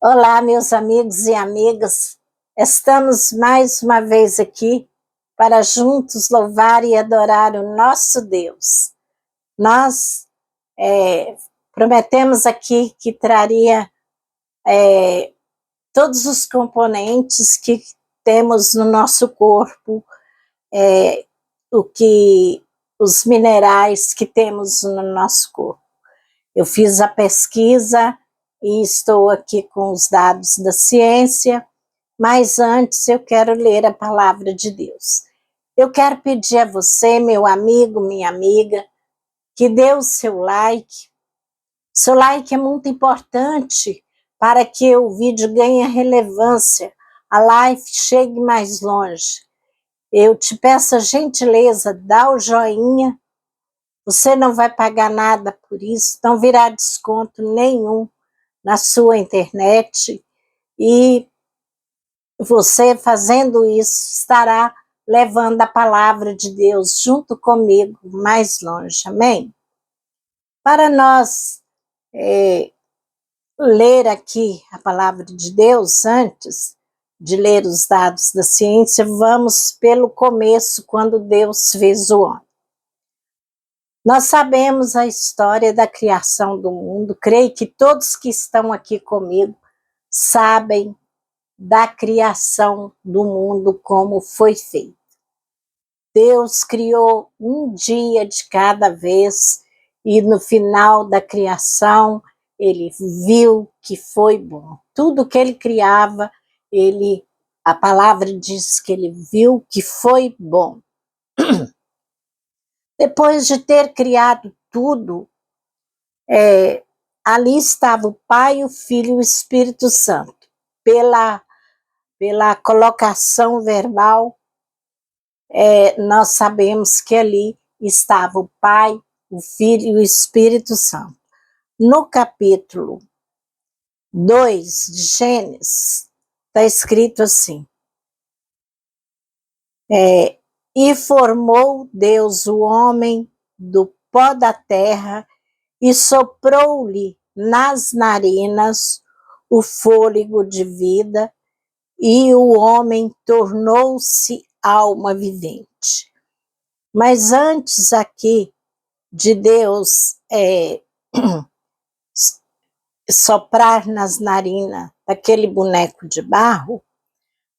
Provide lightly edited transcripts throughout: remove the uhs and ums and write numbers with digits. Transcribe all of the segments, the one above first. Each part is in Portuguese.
Olá, meus amigos e amigas. Estamos mais uma vez aqui para juntos louvar e adorar o nosso Deus. Nós prometemos aqui que traria todos os componentes que temos no nosso corpo, o que os minerais que temos no nosso corpo. Eu fiz a pesquisa e estou aqui com os dados da ciência. Mas antes eu quero ler a palavra de Deus. Eu quero pedir a você, meu amigo, minha amiga, que dê o seu like. Seu like é muito importante para que o vídeo ganhe relevância, a live chegue mais longe. Eu te peço a gentileza, dá o joinha. Você não vai pagar nada por isso, não virá desconto nenhum na sua internet. E você fazendo isso estará levando a palavra de Deus junto comigo mais longe, amém? Para nós ler aqui a palavra de Deus, antes de ler os dados da ciência, vamos pelo começo, quando Deus fez o homem. Nós sabemos a história da criação do mundo, creio que todos que estão aqui comigo sabem da criação do mundo, como foi feito. Deus criou um dia de cada vez e no final da criação ele viu que foi bom. Tudo que ele criava, a palavra diz que ele viu que foi bom. Depois de ter criado tudo, ali estava o Pai, o Filho e o Espírito Santo. Pela colocação verbal, nós sabemos que ali estava o Pai, o Filho e o Espírito Santo. No capítulo 2 de Gênesis, está escrito assim: e formou Deus o homem do pó da terra e soprou-lhe nas narinas o fôlego de vida, e o homem tornou-se alma vivente. Mas antes aqui de Deus soprar nas narinas daquele boneco de barro,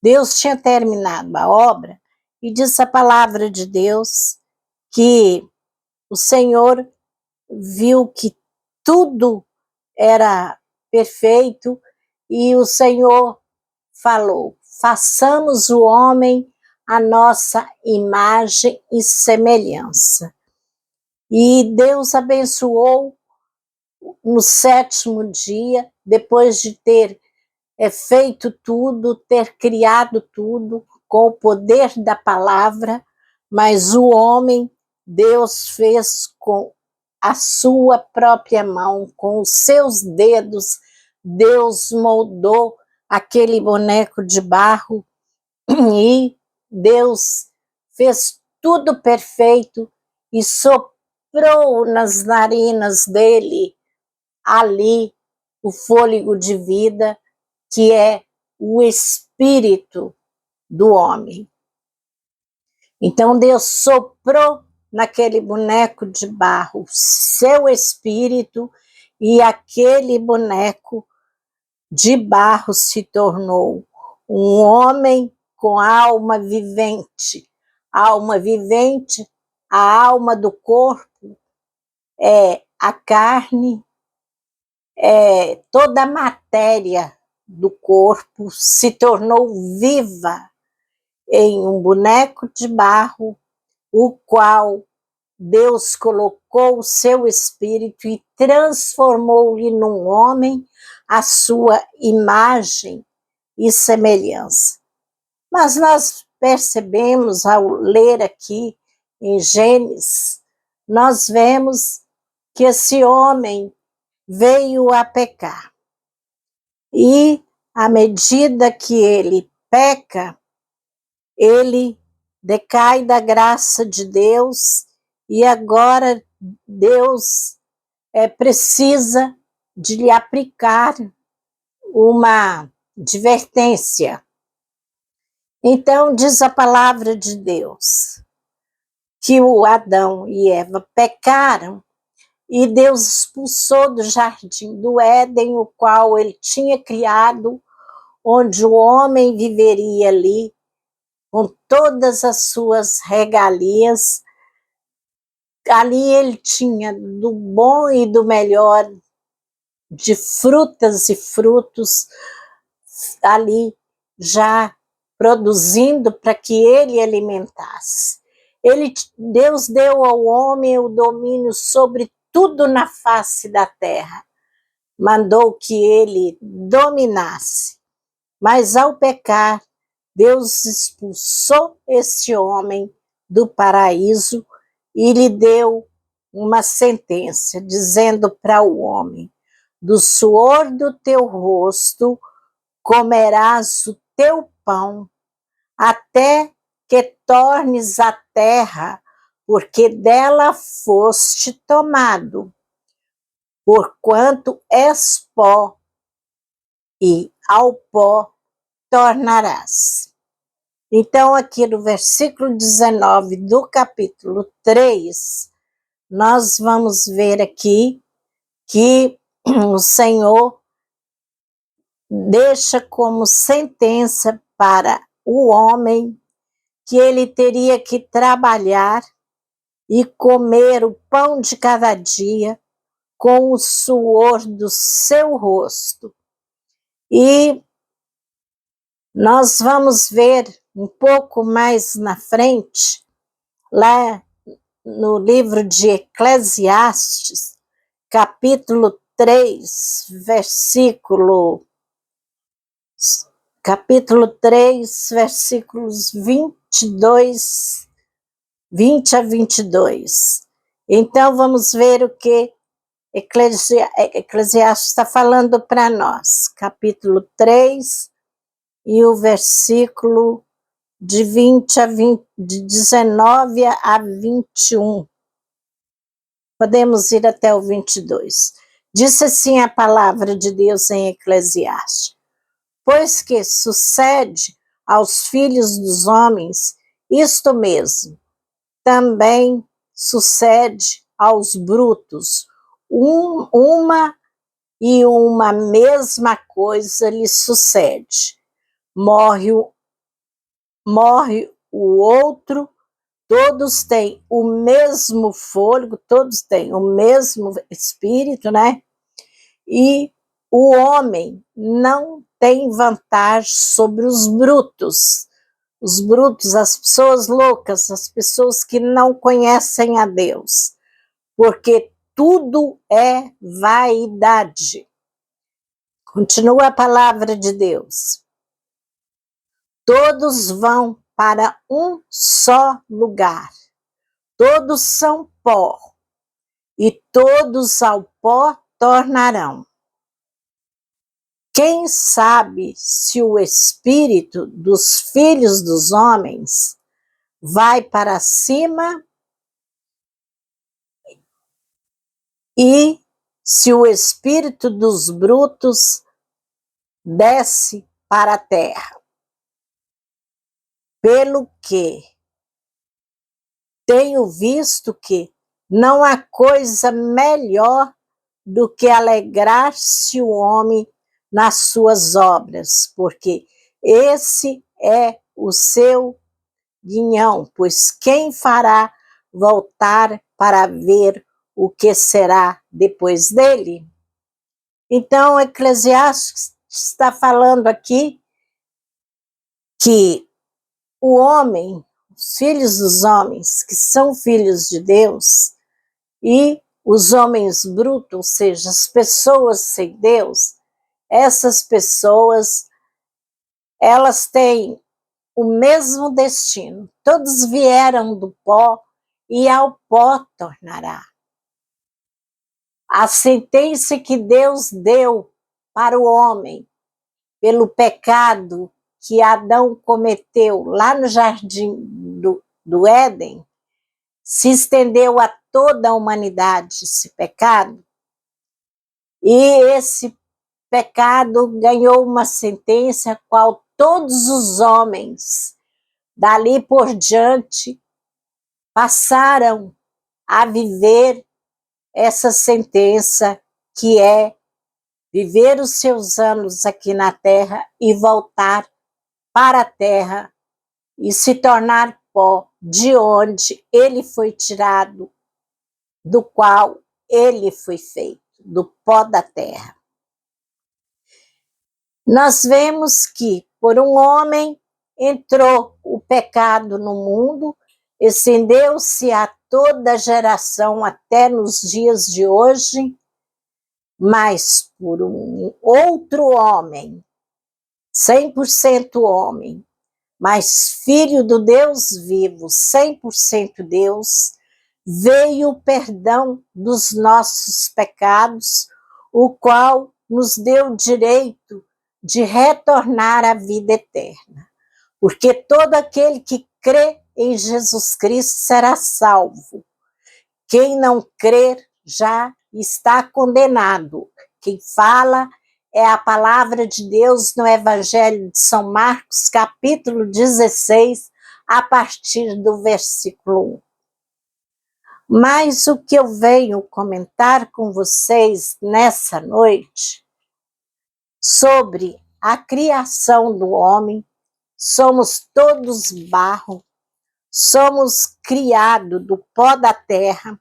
Deus tinha terminado a obra e disse a palavra de Deus que o Senhor viu que tudo era perfeito e o Senhor falou: façamos o homem a nossa imagem e semelhança. E Deus abençoou no sétimo dia, depois de ter feito tudo, ter criado tudo com o poder da palavra, mas o homem, Deus fez com a sua própria mão, com os seus dedos, Deus moldou aquele boneco de barro e Deus fez tudo perfeito e soprou nas narinas dele ali o fôlego de vida, que é o espírito do homem. Então Deus soprou naquele boneco de barro seu espírito e aquele boneco de barro se tornou um homem com alma vivente. A alma vivente, a alma do corpo, é a carne, toda a matéria do corpo se tornou viva em um boneco de barro, o qual Deus colocou o seu espírito e transformou-lhe num homem a sua imagem e semelhança. Mas nós percebemos ao ler aqui em Gênesis, nós vemos que esse homem veio a pecar. E à medida que ele peca, ele decai da graça de Deus e agora Deus precisa de lhe aplicar uma advertência. Então, diz a palavra de Deus que o Adão e Eva pecaram e Deus expulsou do jardim do Éden, o qual ele tinha criado, onde o homem viveria ali com todas as suas regalias. Ali ele tinha do bom e do melhor, de frutas e frutos, ali já produzindo para que ele alimentasse. Deus deu ao homem o domínio sobre tudo na face da terra. Mandou que ele dominasse. Mas ao pecar, Deus expulsou esse homem do paraíso e lhe deu uma sentença, dizendo para o homem: do suor do teu rosto comerás o teu pão, até que tornes a terra, porque dela foste tomado, porquanto és pó, e ao pó tornarás. Então, aqui no versículo 19 do capítulo 3, nós vamos ver aqui que o Senhor deixa como sentença para o homem que ele teria que trabalhar e comer o pão de cada dia com o suor do seu rosto. E nós vamos ver um pouco mais na frente, lá no livro de Eclesiastes, capítulo 3, versículos 20 a 22. Então vamos ver o que Eclesiastes está falando para nós. Capítulo 3 e o versículo de 19 a 21. Podemos ir até o 22. Disse assim a palavra de Deus em Eclesiastes: pois que sucede aos filhos dos homens isto mesmo, também sucede aos brutos, uma e uma mesma coisa lhe sucede. Morre o outro, todos têm o mesmo fôlego, todos têm o mesmo espírito, né? E o homem não tem vantagem sobre os brutos. Os brutos, as pessoas loucas, as pessoas que não conhecem a Deus, porque tudo é vaidade. Continua a palavra de Deus. Todos vão para um só lugar, todos são pó, e todos ao pó tornarão. Quem sabe se o espírito dos filhos dos homens vai para cima e se o espírito dos brutos desce para a terra? Pelo que tenho visto que não há coisa melhor do que alegrar-se o homem nas suas obras, porque esse é o seu guinhão, pois quem fará voltar para ver o que será depois dele? Então, Eclesiastes está falando aqui que o homem, os filhos dos homens, que são filhos de Deus, e os homens brutos, ou seja, as pessoas sem Deus, essas pessoas, elas têm o mesmo destino. Todos vieram do pó e ao pó tornará. A sentença que Deus deu para o homem pelo pecado que Adão cometeu lá no jardim do Éden, se estendeu a toda a humanidade esse pecado, e esse pecado ganhou uma sentença qual todos os homens dali por diante passaram a viver essa sentença, que é viver os seus anos aqui na terra e voltar para a terra e se tornar pó, de onde ele foi tirado, do qual ele foi feito, do pó da terra. Nós vemos que por um homem entrou o pecado no mundo, estendeu-se a toda geração até nos dias de hoje, mas por um outro homem, 100% homem, mas filho do Deus vivo, 100% Deus, veio o perdão dos nossos pecados, o qual nos deu o direito de retornar à vida eterna. Porque todo aquele que crê em Jesus Cristo será salvo. Quem não crer já está condenado. Quem fala é a palavra de Deus no Evangelho de São Marcos, capítulo 16, a partir do versículo 1. Mas o que eu venho comentar com vocês nessa noite, sobre a criação do homem, somos todos barro, somos criados do pó da terra,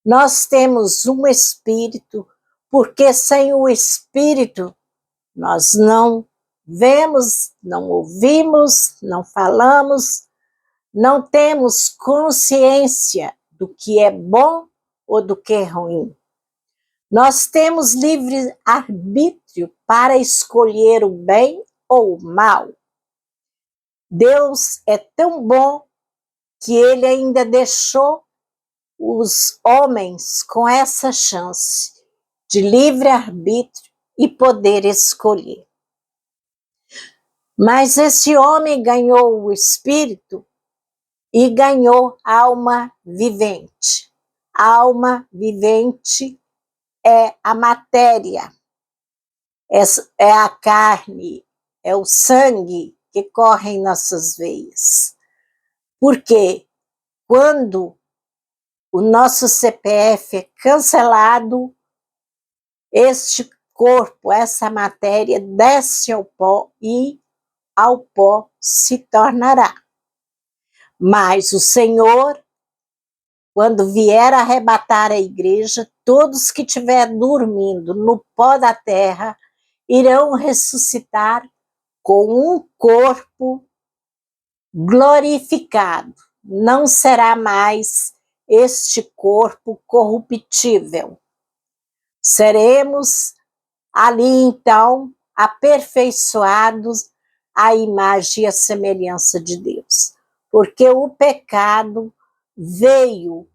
nós temos um espírito, porque sem o espírito nós não vemos, não ouvimos, não falamos, não temos consciência do que é bom ou do que é ruim. Nós temos livre arbítrio para escolher o bem ou o mal. Deus é tão bom que ele ainda deixou os homens com essa chance de livre arbítrio e poder escolher. Mas esse homem ganhou o espírito e ganhou alma vivente. A alma vivente é a matéria, é a carne, é o sangue que corre em nossas veias. Porque quando o nosso CPF é cancelado, este corpo, essa matéria, desce ao pó e ao pó se tornará. Mas o Senhor, quando vier arrebatar a igreja, todos que estiverem dormindo no pó da terra irão ressuscitar com um corpo glorificado. Não será mais este corpo corruptível. Seremos ali então aperfeiçoados à imagem e à semelhança de Deus. Porque o pecado veio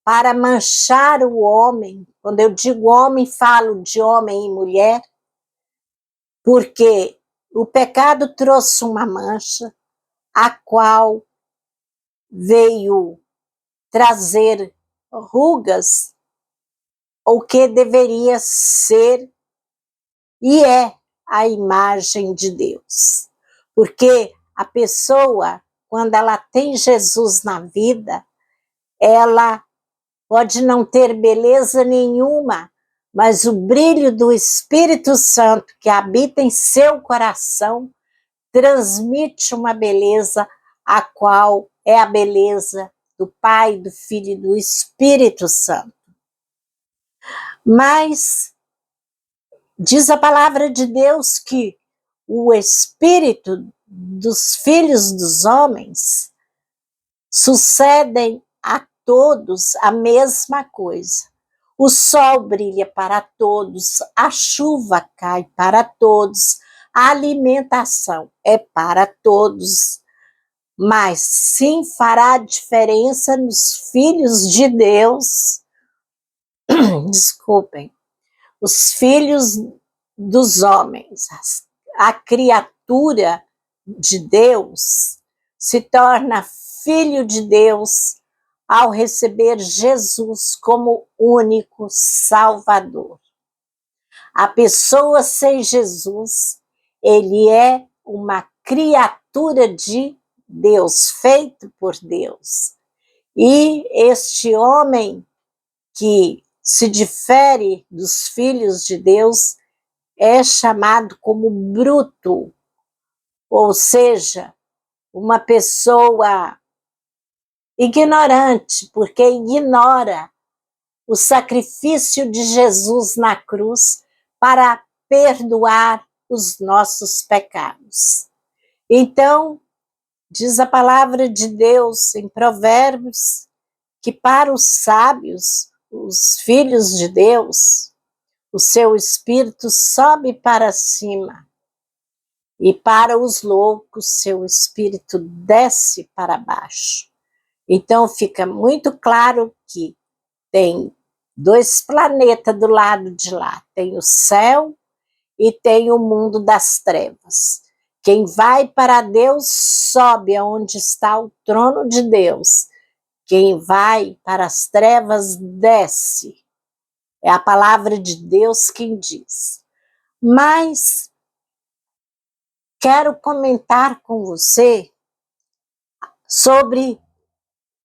para manchar o homem. Quando eu digo homem, falo de homem e mulher, porque o pecado trouxe uma mancha, a qual veio trazer rugas, o que deveria ser e é a imagem de Deus. Porque a pessoa, quando ela tem Jesus na vida, ela pode não ter beleza nenhuma, mas o brilho do Espírito Santo que habita em seu coração transmite uma beleza, a qual é a beleza do Pai, do Filho e do Espírito Santo. Mas diz a palavra de Deus que o Espírito dos filhos dos homens sucedem a todos a mesma coisa. O sol brilha para todos, a chuva cai para todos, a alimentação é para todos, mas sim fará diferença nos filhos de Deus, desculpem, os filhos dos homens, a criatura de Deus se torna filho de Deus ao receber Jesus como único Salvador. a pessoa sem Jesus, ele é uma criatura de Deus, feito por Deus. E este homem que se difere dos filhos de Deus é chamado como bruto, ou seja, uma pessoa ignorante, porque ignora o sacrifício de Jesus na cruz para perdoar os nossos pecados. Então, diz a palavra de Deus em Provérbios que para os sábios, os filhos de Deus, o seu espírito sobe para cima, e para os loucos, seu espírito desce para baixo. Então fica muito claro que tem dois planetas do lado de lá, tem o céu e tem o mundo das trevas. Quem vai para Deus sobe aonde está o trono de Deus. Quem vai para as trevas desce. É a palavra de Deus quem diz. Mas quero comentar com você sobre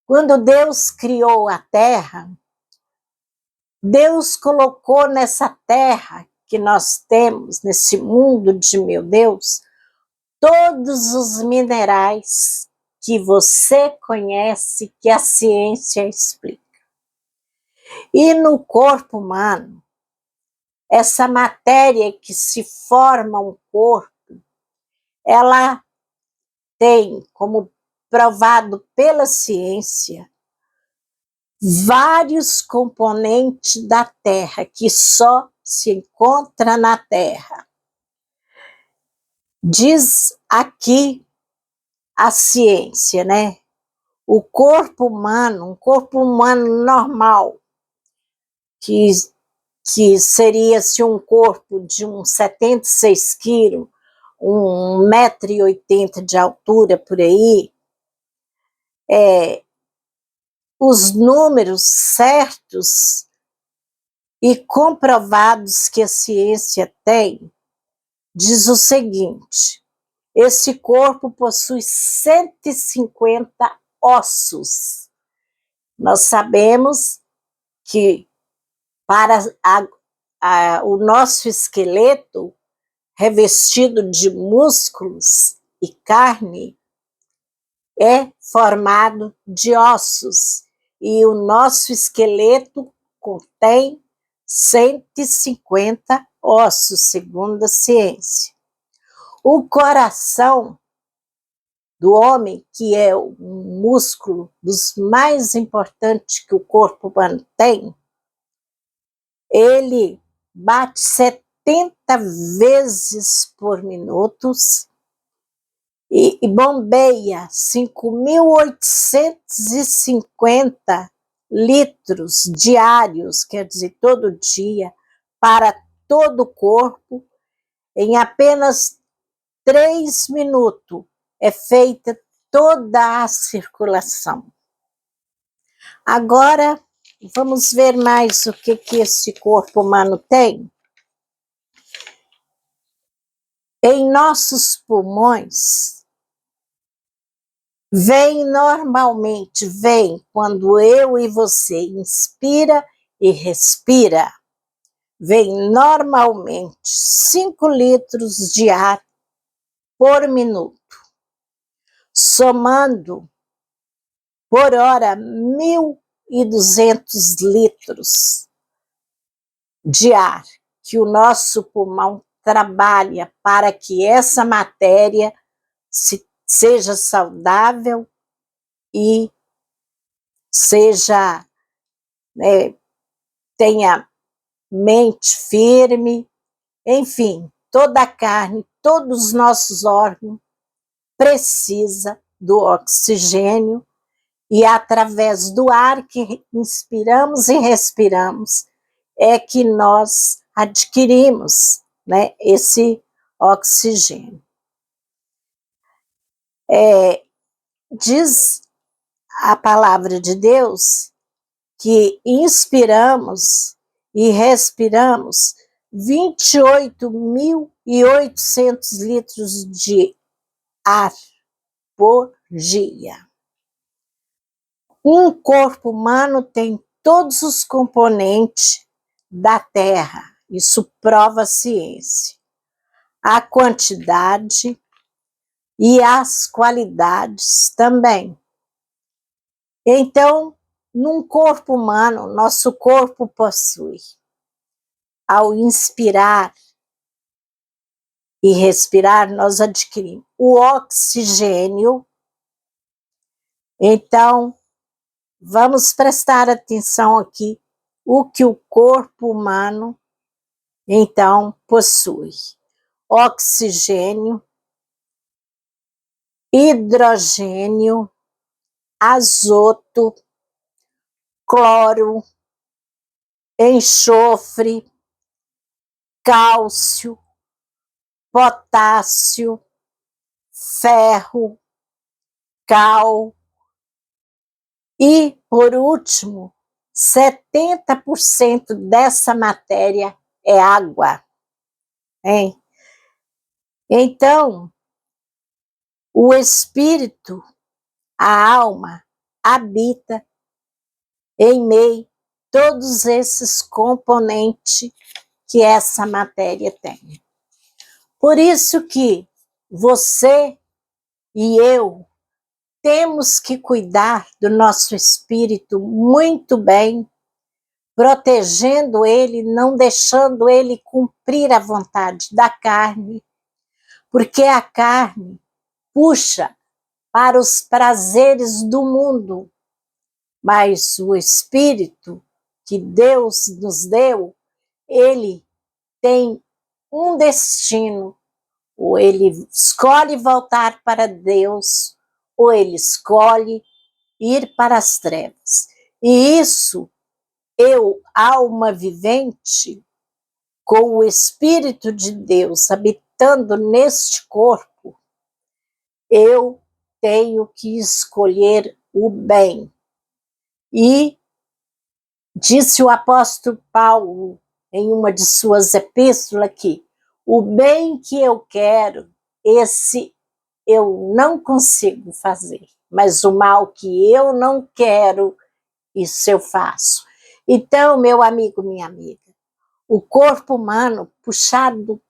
quando Deus criou a terra. Deus colocou nessa terra que nós temos, nesse mundo de meu Deus, todos os minerais que você conhece, que a ciência explica. E no corpo humano, essa matéria que se forma um corpo, ela tem, como provado pela ciência, vários componentes da Terra que só se encontra na Terra. Diz aqui a ciência, né? O corpo humano, um corpo humano normal, que seria-se um corpo de uns 76 quilos, 1,80 m de altura por aí, os números certos e comprovados que a ciência tem, diz o seguinte: esse corpo possui 150 ossos. Nós sabemos que para o nosso esqueleto, revestido de músculos e carne, é formado de ossos. E o nosso esqueleto contém 150 ossos, segundo a ciência. O coração do homem, que é um músculo dos mais importantes que o corpo humano tem, ele bate 70 vezes por minuto e bombeia 5.850 litros diários, quer dizer, todo dia, para todo o corpo. Em apenas 3 minutos é feita toda a circulação. Agora, vamos ver mais o que esse corpo humano tem. Em nossos pulmões, normalmente vem quando eu e você inspira e respira, vem normalmente 5 litros de ar por minuto, somando por hora 1.200 litros de ar que o nosso pulmão trabalha para que essa matéria seja saudável e seja, tenha mente firme, enfim, toda a carne, todos os nossos órgãos precisa do oxigênio, e através do ar que inspiramos e respiramos é que nós adquirimos, né, esse oxigênio. Diz a palavra de Deus que inspiramos e respiramos 28.800 litros de ar por dia. Um corpo humano tem todos os componentes da Terra, isso prova a ciência. A quantidade e as qualidades também. Então, num corpo humano, nosso corpo possui, ao inspirar e respirar, nós adquirimos o oxigênio. Então, vamos prestar atenção aqui o que o corpo humano, então, possui. Oxigênio, hidrogênio, azoto, cloro, enxofre, cálcio, potássio, ferro, cal e, por último, 70% dessa matéria é água. Hein? Então, o espírito, a alma, habita em meio a todos esses componentes que essa matéria tem. Por isso que você e eu temos que cuidar do nosso espírito muito bem, protegendo ele, não deixando ele cumprir a vontade da carne, porque a carne puxa para os prazeres do mundo, mas o espírito que Deus nos deu, ele tem um destino, ou ele escolhe voltar para Deus, ou ele escolhe ir para as trevas. E isso, eu, alma vivente, com o Espírito de Deus habitando neste corpo, eu tenho que escolher o bem. E disse o apóstolo Paulo em uma de suas epístolas que o bem que eu quero, esse eu não consigo fazer, mas o mal que eu não quero, isso eu faço. Então, meu amigo, minha amiga, o corpo humano puxado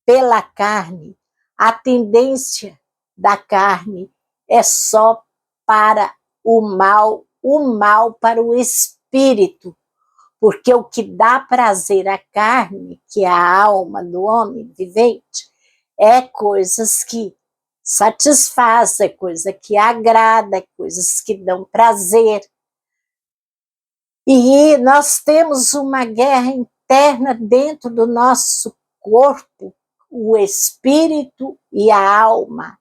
pela carne, a tendência da carne é só para o mal para o espírito, porque o que dá prazer à carne, que é a alma do homem vivente, é coisas que satisfazem, é coisa que agrada, é coisas que dão prazer. E nós temos uma guerra interna dentro do nosso corpo, o espírito e a alma.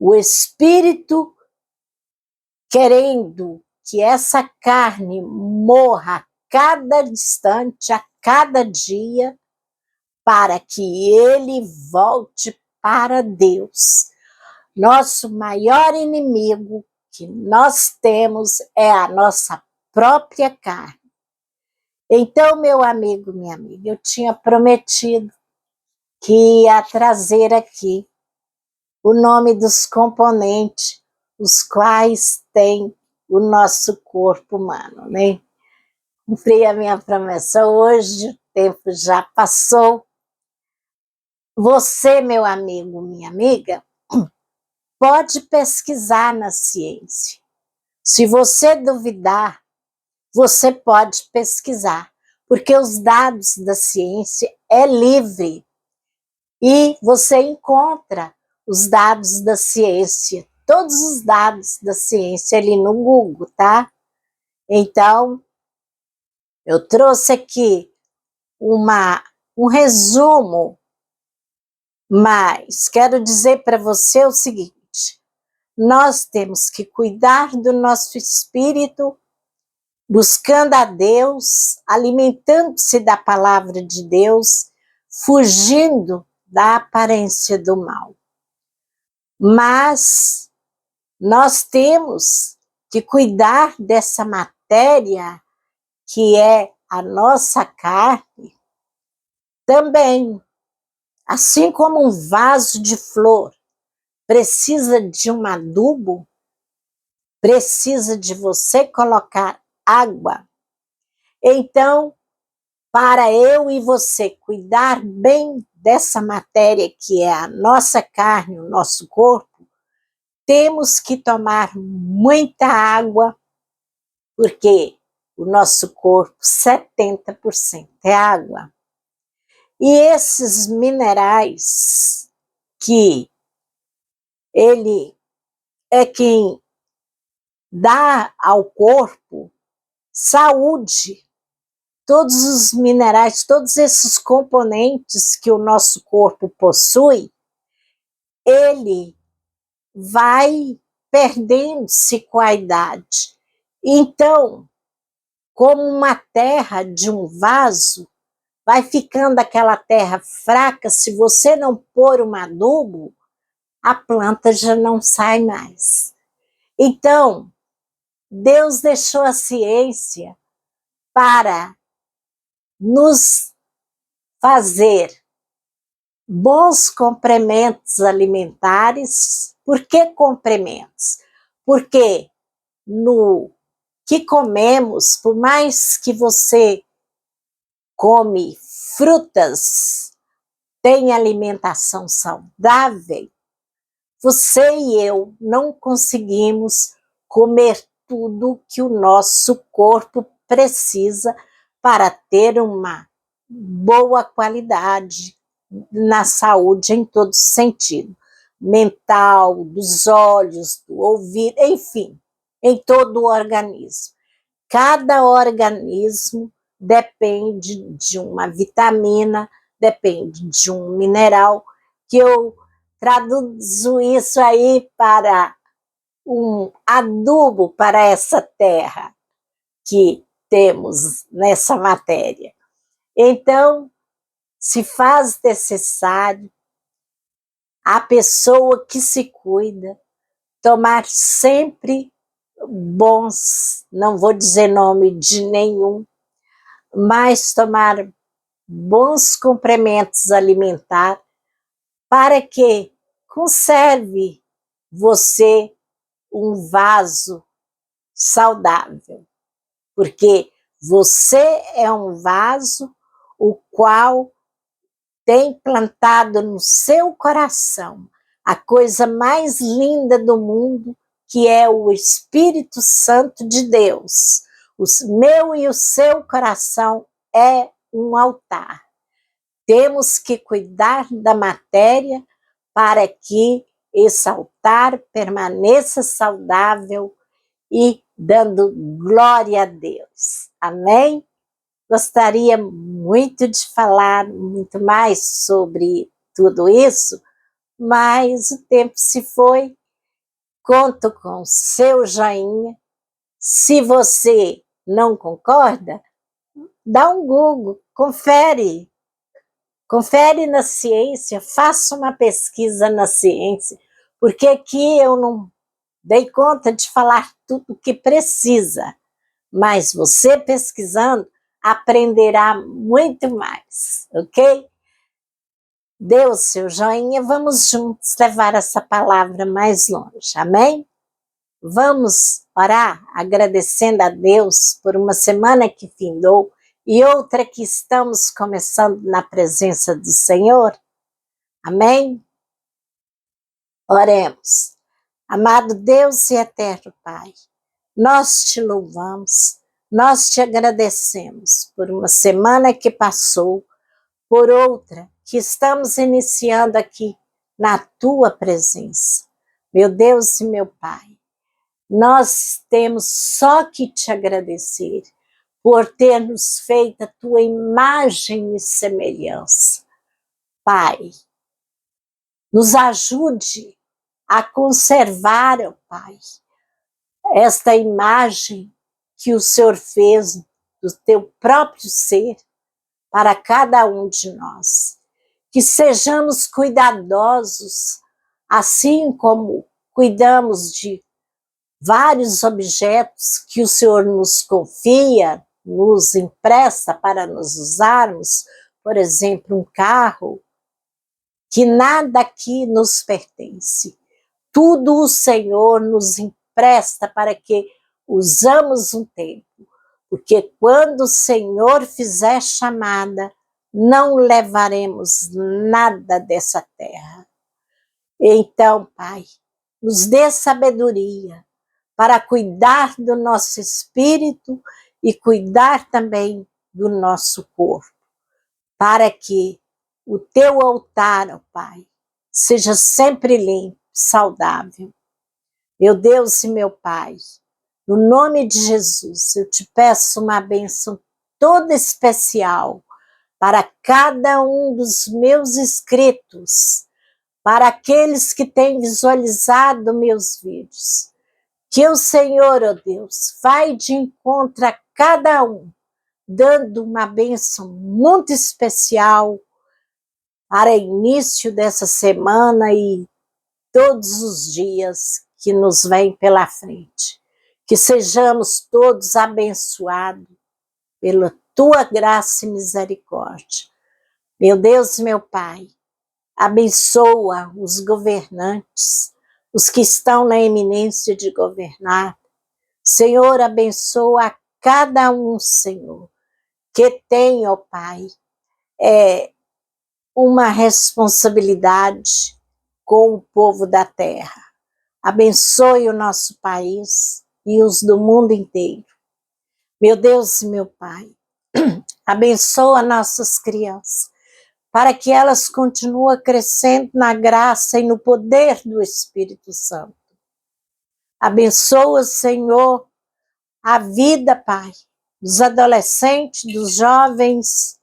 O espírito querendo que essa carne morra a cada instante, a cada dia, para que ele volte para Deus. Nosso maior inimigo que nós temos é a nossa própria carne. Então, meu amigo, minha amiga, eu tinha prometido que ia trazer aqui o nome dos componentes, os quais tem o nosso corpo humano, né? Cumpri a minha promessa hoje, o tempo já passou. Você, meu amigo, minha amiga, pode pesquisar na ciência. Se você duvidar, você pode pesquisar, porque os dados da ciência é livre e você encontra os dados da ciência, todos os dados da ciência ali no Google, tá? Então, eu trouxe aqui um resumo, mas quero dizer para você o seguinte: nós temos que cuidar do nosso espírito, buscando a Deus, alimentando-se da palavra de Deus, fugindo da aparência do mal. Mas nós temos que cuidar dessa matéria que é a nossa carne, também, assim como um vaso de flor precisa de um adubo, precisa de você colocar água. Então, para eu e você cuidar bem dessa matéria que é a nossa carne, o nosso corpo, temos que tomar muita água, porque o nosso corpo, 70% é água. E esses minerais que ele é quem dá ao corpo saúde, todos os minerais, todos esses componentes que o nosso corpo possui, ele vai perdendo-se com a idade. Então, como uma terra de um vaso, vai ficando aquela terra fraca, se você não pôr um adubo, a planta já não sai mais. Então, Deus deixou a ciência para nos fazer bons complementos alimentares. Por que complementos? Porque no que comemos, por mais que você come frutas, tem alimentação saudável, você e eu não conseguimos comer tudo que o nosso corpo precisa para ter uma boa qualidade na saúde em todo sentido, mental, dos olhos, do ouvido, enfim, em todo o organismo. Cada organismo depende de uma vitamina, depende de um mineral, que eu traduzo isso aí para um adubo para essa terra que temos nessa matéria. Então, se faz necessário a pessoa que se cuida tomar sempre bons, não vou dizer nome de nenhum, mas tomar bons complementos alimentares para que conserve você um vaso saudável, porque você é um vaso o qual tem plantado no seu coração a coisa mais linda do mundo, que é o Espírito Santo de Deus. O meu e o seu coração é um altar. Temos que cuidar da matéria para que esse altar permaneça saudável e dando glória a Deus. Amém? Gostaria muito de falar muito mais sobre tudo isso, mas o tempo se foi. Conto com o seu joinha. Se você não concorda, dá um Google, confere. Confere na ciência, faça uma pesquisa na ciência, porque aqui eu não dei conta de falar tudo o que precisa, mas você pesquisando aprenderá muito mais, ok? Dê o seu joinha, vamos juntos levar essa palavra mais longe, amém? Vamos orar agradecendo a Deus por uma semana que findou e outra que estamos começando na presença do Senhor? Amém? Oremos. Amado Deus e eterno Pai, nós te louvamos, nós te agradecemos por uma semana que passou, por outra que estamos iniciando aqui na tua presença. Meu Deus e meu Pai, nós temos só que te agradecer por ter nos feito a tua imagem e semelhança. Pai, nos ajude a conservar, ó Pai, esta imagem que o Senhor fez do teu próprio ser para cada um de nós. Que sejamos cuidadosos, assim como cuidamos de vários objetos que o Senhor nos confia, nos empresta para nos usarmos, por exemplo, um carro, que nada aqui nos pertence. Tudo o Senhor nos empresta para que usamos um tempo. Porque quando o Senhor fizer chamada, não levaremos nada dessa terra. Então, Pai, nos dê sabedoria para cuidar do nosso espírito e cuidar também do nosso corpo, para que o teu altar, ó Pai, seja sempre limpo, saudável. Meu Deus e meu Pai, no nome de Jesus, eu te peço uma bênção toda especial para cada um dos meus inscritos, para aqueles que têm visualizado meus vídeos. Que o Senhor, ó Deus, vai de encontro a cada um, dando uma bênção muito especial para início dessa semana e todos os dias que nos vêm pela frente. Que sejamos todos abençoados pela tua graça e misericórdia. Meu Deus, meu Pai, abençoa os governantes, os que estão na eminência de governar. Senhor, abençoa a cada um, Senhor, que tem, ó Pai, uma responsabilidade com o povo da terra. Abençoe o nosso país e os do mundo inteiro. Meu Deus e meu Pai, abençoa nossas crianças, para que elas continuem crescendo na graça e no poder do Espírito Santo. Abençoa, Senhor, a vida, Pai, dos adolescentes, dos jovens,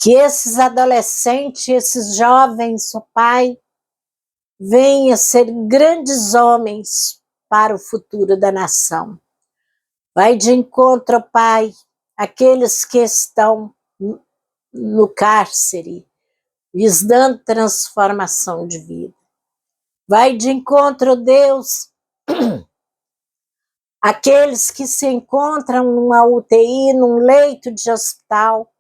que esses adolescentes, esses jovens, ó Pai, venham ser grandes homens para o futuro da nação. Vai de encontro, Pai, aqueles que estão no cárcere, lhes dando transformação de vida. Vai de encontro, Deus, aqueles que se encontram numa UTI, num leito de hospital.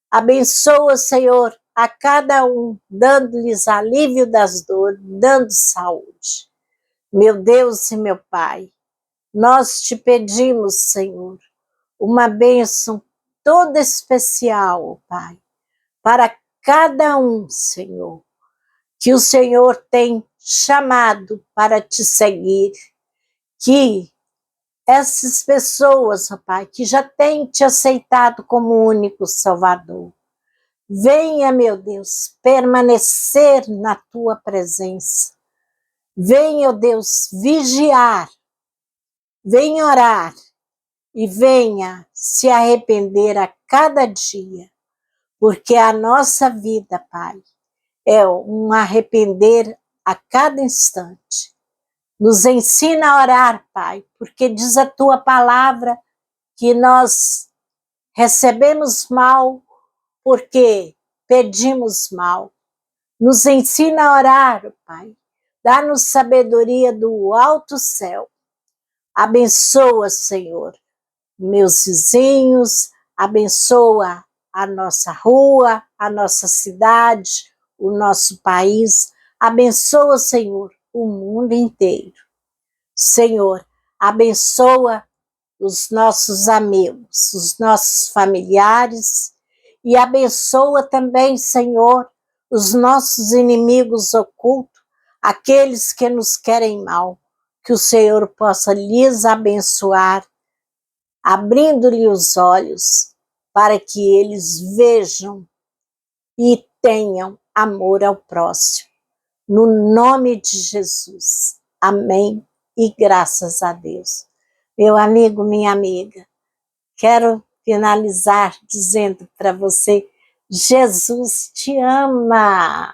Abençoa, Senhor, a cada um, dando-lhes alívio das dores, dando saúde. Meu Deus e meu Pai, nós te pedimos, Senhor, uma bênção toda especial, Pai, para cada um, Senhor, que o Senhor tem chamado para te seguir, que essas pessoas, ó Pai, que já têm te aceitado como único Salvador, venha, meu Deus, permanecer na tua presença. Venha, ó Deus, vigiar, venha orar e venha se arrepender a cada dia, porque a nossa vida, Pai, é um arrepender a cada instante. Nos ensina a orar, Pai, porque diz a tua palavra que nós recebemos mal porque pedimos mal. Nos ensina a orar, Pai. Dá-nos sabedoria do alto céu. Abençoa, Senhor, meus vizinhos, abençoa a nossa rua, a nossa cidade, o nosso país. Abençoa, Senhor, o mundo inteiro. Senhor, abençoa os nossos amigos, os nossos familiares e abençoa também, Senhor, os nossos inimigos ocultos, aqueles que nos querem mal, que o Senhor possa lhes abençoar, abrindo-lhe os olhos para que eles vejam e tenham amor ao próximo. No nome de Jesus. Amém e graças a Deus. Meu amigo, minha amiga, quero finalizar dizendo para você, Jesus te ama.